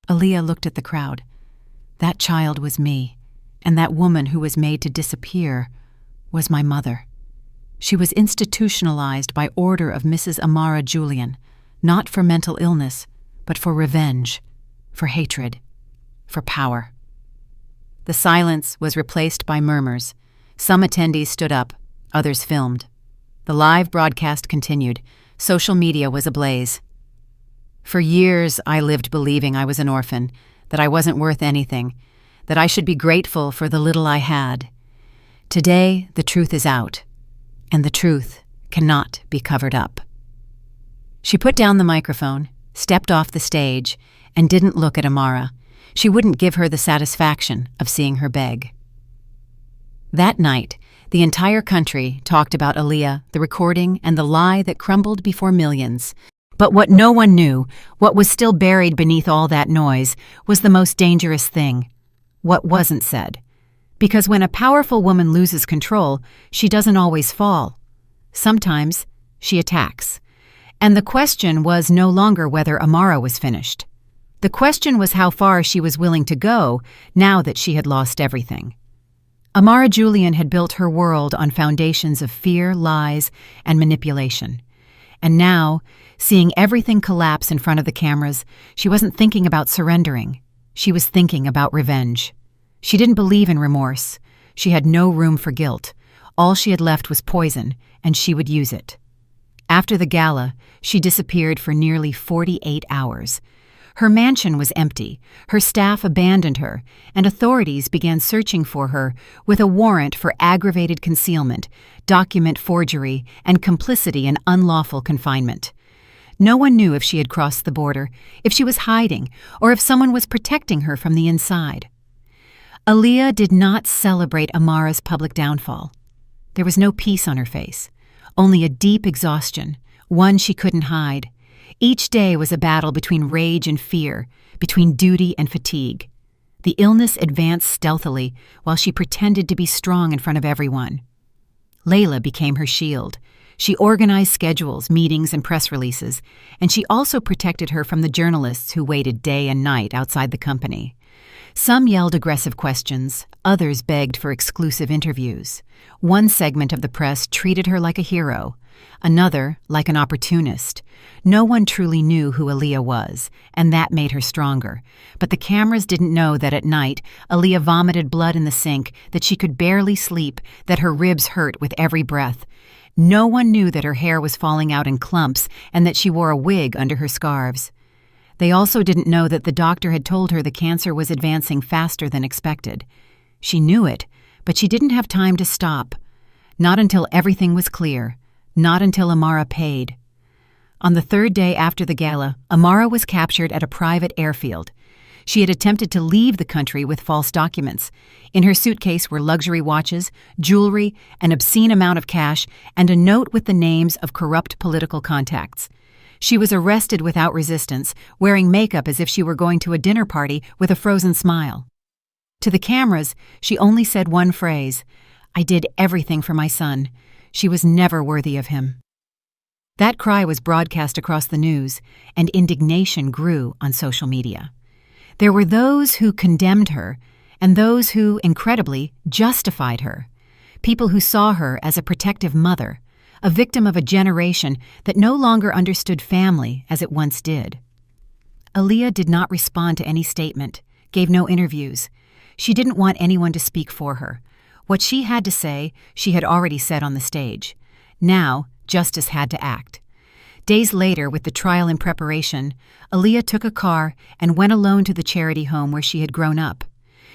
Speaker 1: Aaliyah looked at the crowd. That child was me, and that woman who was made to disappear was my mother. She was institutionalized by order of Mrs. Amara Julian, not for mental illness, but for revenge, for hatred, for power. The silence was replaced by murmurs. Some attendees stood up, others filmed. The live broadcast continued. Social media was ablaze. "For years, I lived believing I was an orphan, that I wasn't worth anything, that I should be grateful for the little I had. Today, the truth is out, and the truth cannot be covered up." She put down the microphone, stepped off the stage, and didn't look at Amara. She wouldn't give her the satisfaction of seeing her beg. That night, the entire country talked about Aaliyah, the recording, and the lie that crumbled before millions. But what no one knew, what was still buried beneath all that noise, was the most dangerous thing. What wasn't said. Because when a powerful woman loses control, she doesn't always fall. Sometimes, she attacks. And the question was no longer whether Amara was finished. The question was how far she was willing to go now that she had lost everything. Amara Julian had built her world on foundations of fear, lies, and manipulation. And now, seeing everything collapse in front of the cameras, she wasn't thinking about surrendering. She was thinking about revenge. She didn't believe in remorse. She had no room for guilt. All she had left was poison, and she would use it. After the gala, she disappeared for nearly 48 hours. Her mansion was empty, her staff abandoned her, and authorities began searching for her with a warrant for aggravated concealment, document forgery, and complicity in unlawful confinement. No one knew if she had crossed the border, if she was hiding, or if someone was protecting her from the inside. Aaliyah did not celebrate Amara's public downfall. There was no peace on her face, only a deep exhaustion, one she couldn't hide. Each day was a battle between rage and fear, between duty and fatigue. The illness advanced stealthily while she pretended to be strong in front of everyone. Layla became her shield. She organized schedules, meetings, and press releases, and she also protected her from the journalists who waited day and night outside the company. Some yelled aggressive questions, others begged for exclusive interviews. One segment of the press treated her like a hero, another like an opportunist. No one truly knew who Aaliyah was, and that made her stronger. But the cameras didn't know that at night, Aaliyah vomited blood in the sink, that she could barely sleep, that her ribs hurt with every breath. No one knew that her hair was falling out in clumps and that she wore a wig under her scarves. They also didn't know that the doctor had told her the cancer was advancing faster than expected. She knew it, but she didn't have time to stop. Not until everything was clear. Not until Amara paid. On the third day after the gala, Amara was captured at a private airfield. She had attempted to leave the country with false documents. In her suitcase were luxury watches, jewelry, an obscene amount of cash, and a note with the names of corrupt political contacts. She was arrested without resistance, wearing makeup as if she were going to a dinner party with a frozen smile. To the cameras, she only said one phrase, "I did everything for my son. She was never worthy of him." That cry was broadcast across the news, and indignation grew on social media. There were those who condemned her, and those who, incredibly, justified her. People who saw her as a protective mother, a victim of a generation that no longer understood family as it once did. Aaliyah did not respond to any statement, gave no interviews. She didn't want anyone to speak for her. What she had to say, she had already said on the stage. Now, justice had to act. Days later, with the trial in preparation, Aaliyah took a car and went alone to the charity home where she had grown up.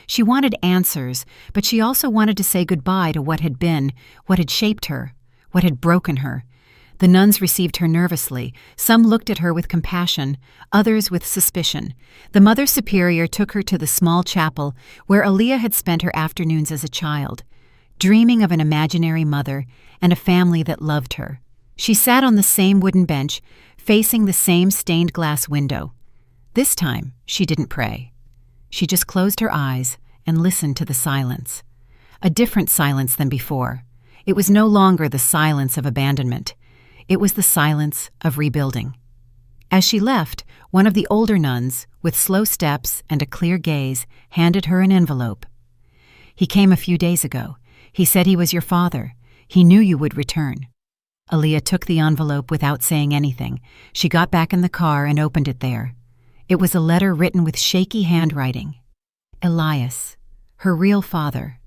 Speaker 1: She wanted answers, but she also wanted to say goodbye to what had been, what had shaped her, what had broken her. The nuns received her nervously. Some looked at her with compassion, others with suspicion. The Mother Superior took her to the small chapel where Aaliyah had spent her afternoons as a child, dreaming of an imaginary mother and a family that loved her. She sat on the same wooden bench, facing the same stained glass window. This time, she didn't pray. She just closed her eyes and listened to the silence. A different silence than before. It was no longer the silence of abandonment. It was the silence of rebuilding. As she left, one of the older nuns, with slow steps and a clear gaze, handed her an envelope. "He came a few days ago. He said he was your father. He knew you would return." Aaliyah took the envelope without saying anything. She got back in the car and opened it there. It was a letter written with shaky handwriting. Elias, her real father.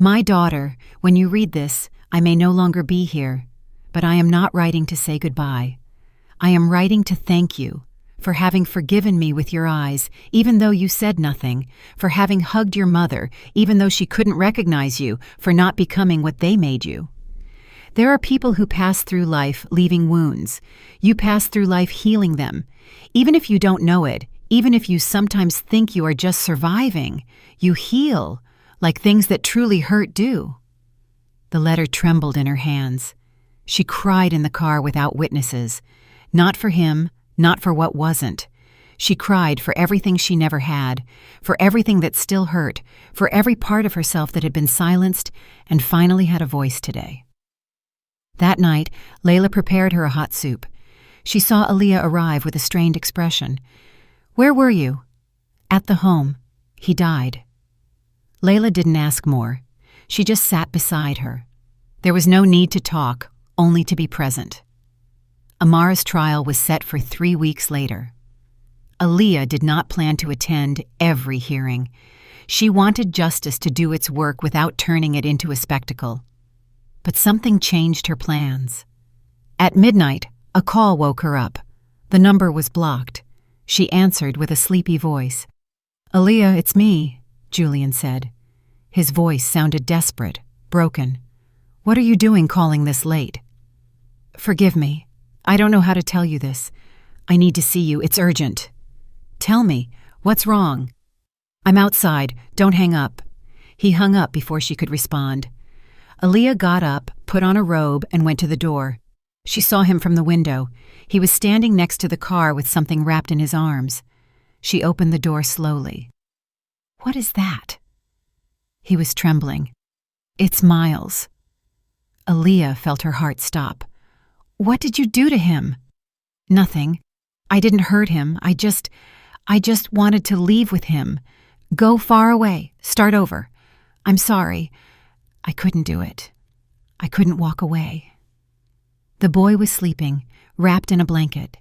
Speaker 1: "My daughter, when you read this, I may no longer be here, but I am not writing to say goodbye. I am writing to thank you for having forgiven me with your eyes, even though you said nothing, for having hugged your mother, even though she couldn't recognize you, for not becoming what they made you. There are people who pass through life leaving wounds. You pass through life healing them. Even if you don't know it, even if you sometimes think you are just surviving, you heal, like things that truly hurt do." The letter trembled in her hands. She cried in the car without witnesses. Not for him, not for what wasn't. She cried for everything she never had, for everything that still hurt, for every part of herself that had been silenced and finally had a voice today. That night, Layla prepared her a hot soup. She saw Aaliyah arrive with a strained expression. "Where were you?" "At the home. He died." Layla didn't ask more. She just sat beside her. There was no need to talk, only to be present. Amara's trial was set for 3 weeks later. Aaliyah did not plan to attend every hearing. She wanted justice to do its work without turning it into a spectacle. But something changed her plans. At midnight, a call woke her up. The number was blocked. She answered with a sleepy voice. "Aaliyah, it's me," Julian said. His voice sounded desperate, broken. "What are you doing calling this late?" "Forgive me. I don't know how to tell you this. I need to see you. It's urgent." "Tell me. What's wrong?" "I'm outside. Don't hang up." He hung up before she could respond. Aaliyah got up, put on a robe, and went to the door. She saw him from the window. He was standing next to the car with something wrapped in his arms. She opened the door slowly. "What is that?" He was trembling. "It's Miles." Aaliyah felt her heart stop. "What did you do to him?" "Nothing. I didn't hurt him. I just wanted to leave with him. Go far away. Start over. I'm sorry. I couldn't do it. I couldn't walk away. The boy was sleeping, wrapped in a blanket.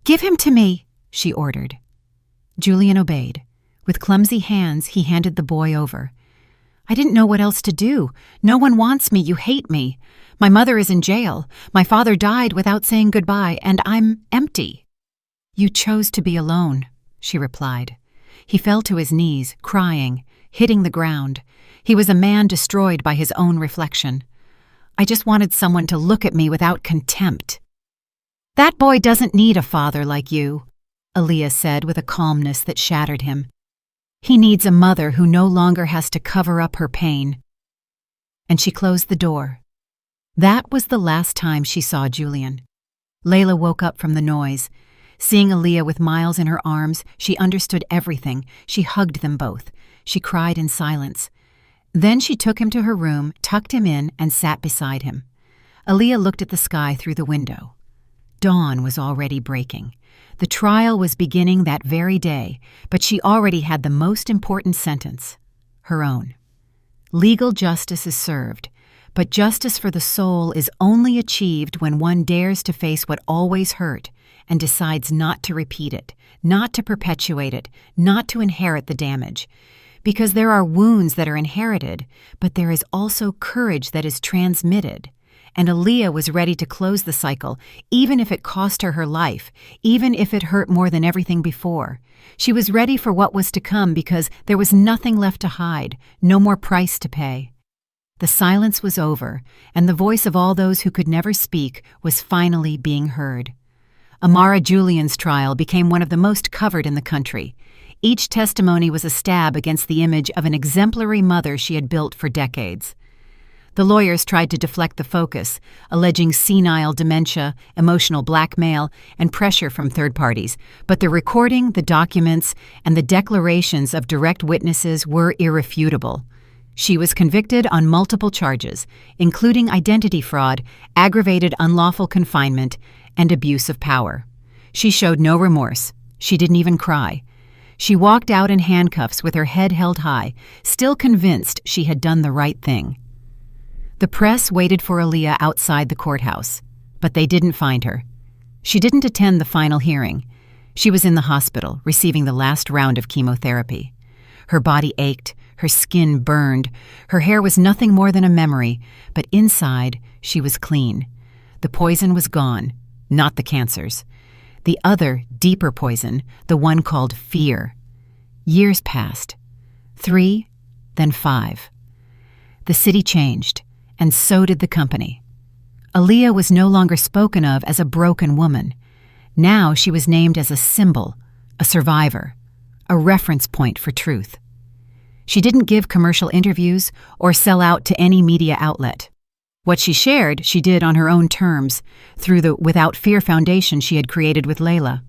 Speaker 1: Give him to me, she ordered. Julian obeyed. With clumsy hands, he handed the boy over. I didn't know what else to do. No one wants me. You hate me. My mother is in jail. My father died without saying goodbye, and I'm empty. You chose to be alone, she replied. He fell to his knees, crying, hitting the ground. He was a man destroyed by his own reflection. I just wanted someone to look at me without contempt. That boy doesn't need a father like you, Aaliyah said with a calmness that shattered him. He needs a mother who no longer has to cover up her pain. And she closed the door. That was the last time she saw Julian. Layla woke up from the noise. Seeing Aaliyah with Miles in her arms, she understood everything. She hugged them both. She cried in silence. Then she took him to her room, tucked him in, and sat beside him. Aaliyah looked at the sky through the window. Dawn was already breaking. The trial was beginning that very day, but she already had the most important sentence, her own. Legal justice is served, but justice for the soul is only achieved when one dares to face what always hurt and decides not to repeat it, not to perpetuate it, not to inherit the damage. Because there are wounds that are inherited, but there is also courage that is transmitted. And Aaliyah was ready to close the cycle, even if it cost her her life, even if it hurt more than everything before. She was ready for what was to come because there was nothing left to hide, no more price to pay. The silence was over, and the voice of all those who could never speak was finally being heard. Amara Julian's trial became one of the most covered in the country. Each testimony was a stab against the image of an exemplary mother she had built for decades. The lawyers tried to deflect the focus, alleging senile dementia, emotional blackmail, and pressure from third parties, but the recording, the documents, and the declarations of direct witnesses were irrefutable. She was convicted on multiple charges, including identity fraud, aggravated unlawful confinement, and abuse of power. She showed no remorse. She didn't even cry. She walked out in handcuffs with her head held high, still convinced she had done the right thing. The press waited for Aaliyah outside the courthouse, but they didn't find her. She didn't attend the final hearing. She was in the hospital, receiving the last round of chemotherapy. Her body ached, her skin burned, her hair was nothing more than a memory, but inside she was clean. The poison was gone, not the cancers. The other, deeper poison, the one called fear. Years passed. 3, then 5. The city changed, and so did the company. Aaliyah was no longer spoken of as a broken woman. Now she was named as a symbol, a survivor, a reference point for truth. She didn't give commercial interviews or sell out to any media outlet. What she shared, she did on her own terms, through the Without Fear Foundation she had created with Layla.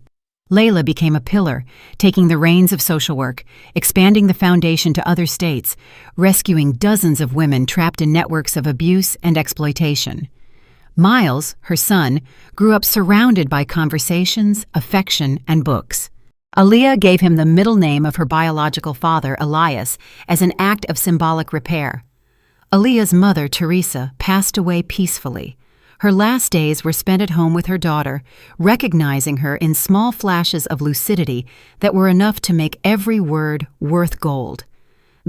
Speaker 1: Layla became a pillar, taking the reins of social work, expanding the foundation to other states, rescuing dozens of women trapped in networks of abuse and exploitation. Miles, her son, grew up surrounded by conversations, affection, and books. Aaliyah gave him the middle name of her biological father, Elias, as an act of symbolic repair. Aaliyah's mother, Teresa, passed away peacefully. Her last days were spent at home with her daughter, recognizing her in small flashes of lucidity that were enough to make every word worth gold.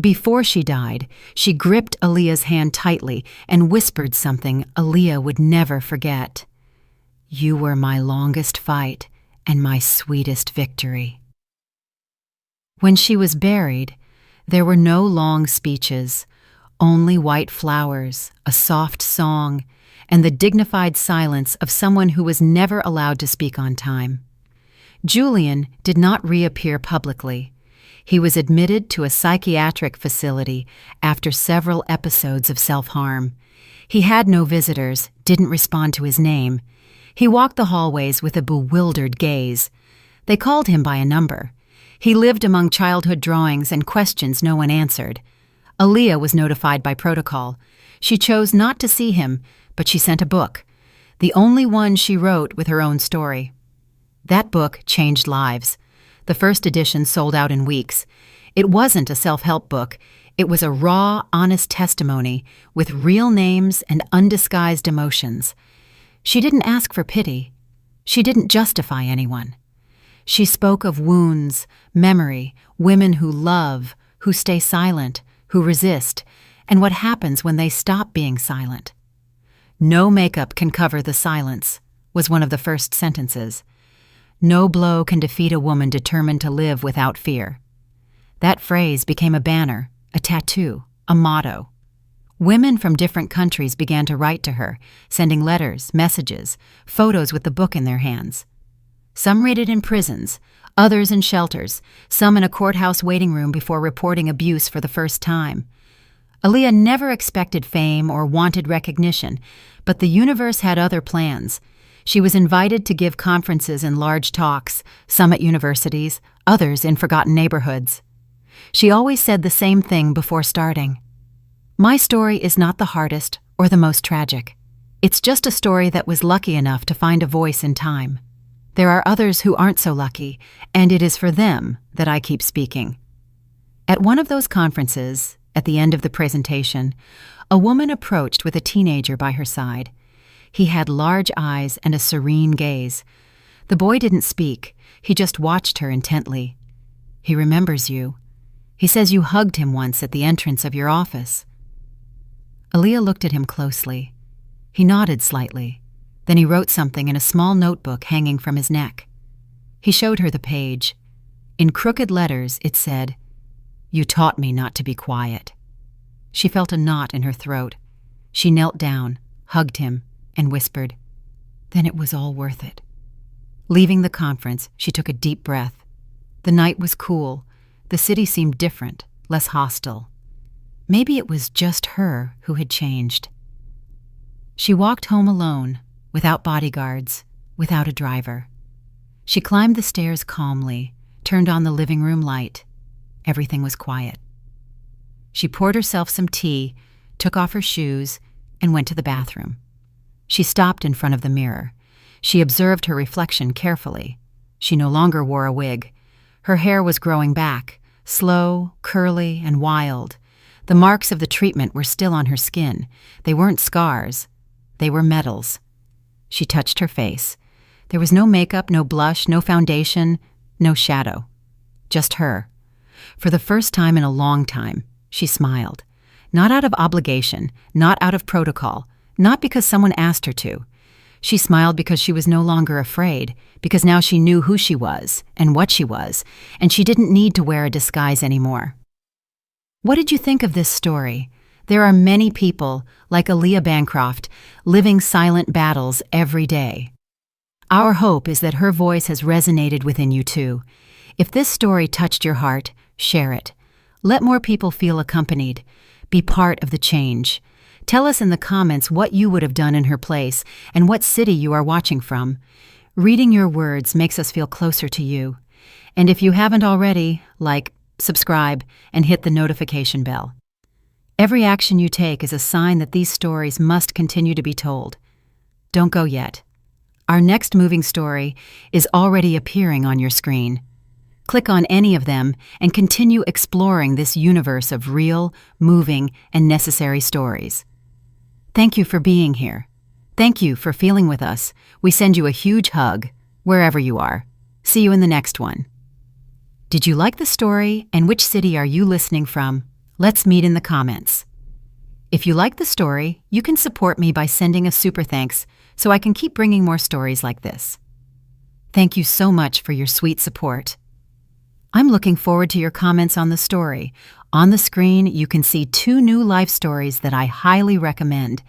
Speaker 1: Before she died, she gripped Aaliyah's hand tightly and whispered something Aaliyah would never forget. "You were my longest fight and my sweetest victory." When she was buried, there were no long speeches, only white flowers, a soft song, and the dignified silence of someone who was never allowed to speak on time. Julian did not reappear publicly. He was admitted to a psychiatric facility after several episodes of self-harm. He had no visitors, didn't respond to his name. He walked the hallways with a bewildered gaze. They called him by a number. He lived among childhood drawings and questions no one answered. Aaliyah was notified by protocol. She chose not to see him, but she sent a book, the only one she wrote with her own story. That book changed lives. The first edition sold out in weeks. It wasn't a self-help book. It was a raw, honest testimony with real names and undisguised emotions. She didn't ask for pity. She didn't justify anyone. She spoke of wounds, memory, women who love, who stay silent, who resist, and what happens when they stop being silent. "No makeup can cover the silence," was one of the first sentences. "No blow can defeat a woman determined to live without fear." That phrase became a banner, a tattoo, a motto. Women from different countries began to write to her, sending letters, messages, photos with the book in their hands. Some read it in prisons, others in shelters, some in a courthouse waiting room before reporting abuse for the first time. Aaliyah never expected fame or wanted recognition, but the universe had other plans. She was invited to give conferences and large talks, some at universities, others in forgotten neighborhoods. She always said the same thing before starting. "My story is not the hardest or the most tragic. It's just a story that was lucky enough to find a voice in time. There are others who aren't so lucky, and it is for them that I keep speaking." At one of those conferences, at the end of the presentation, a woman approached with a teenager by her side. He had large eyes and a serene gaze. The boy didn't speak. He just watched her intently. "He remembers you. He says you hugged him once at the entrance of your office." Aaliyah looked at him closely. He nodded slightly. Then he wrote something in a small notebook hanging from his neck. He showed her the page. In crooked letters, it said, "You taught me not to be quiet." She felt a knot in her throat. She knelt down, hugged him, and whispered, "Then it was all worth it." Leaving the conference, she took a deep breath. The night was cool. The city seemed different, less hostile. Maybe it was just her who had changed. She walked home alone, without bodyguards, without a driver. She climbed the stairs calmly, turned on the living room light. Everything was quiet. She poured herself some tea, took off her shoes, and went to the bathroom. She stopped in front of the mirror. She observed her reflection carefully. She no longer wore a wig. Her hair was growing back, slow, curly, and wild. The marks of the treatment were still on her skin. They weren't scars. They were medals. She touched her face. There was no makeup, no blush, no foundation, no shadow. Just her. For the first time in a long time, she smiled. Not out of obligation, not out of protocol, not because someone asked her to. She smiled because she was no longer afraid, because now she knew who she was and what she was, and she didn't need to wear a disguise anymore. What did you think of this story? There are many people, like Aaliyah Bancroft, living silent battles every day. Our hope is that her voice has resonated within you too. If this story touched your heart, share it. Let more people feel accompanied. Be part of the change. Tell us in the comments what you would have done in her place and what city you are watching from. Reading your words makes us feel closer to you. And if you haven't already, like, subscribe, and hit the notification bell. Every action you take is a sign that these stories must continue to be told. Don't go yet. Our next moving story is already appearing on your screen. Click on any of them and continue exploring this universe of real, moving, and necessary stories. Thank you for being here. Thank you for feeling with us. We send you a huge hug, wherever you are. See you in the next one. Did you like the story, and which city are you listening from? Let's meet in the comments. If you like the story, you can support me by sending a super thanks so I can keep bringing more stories like this. Thank you so much for your sweet support. I'm looking forward to your comments on the story. On the screen, you can see 2 new life stories that I highly recommend.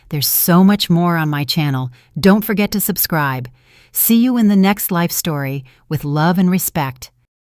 Speaker 1: There's so much more on my channel. Don't forget to subscribe. See you in the next life story with love and respect.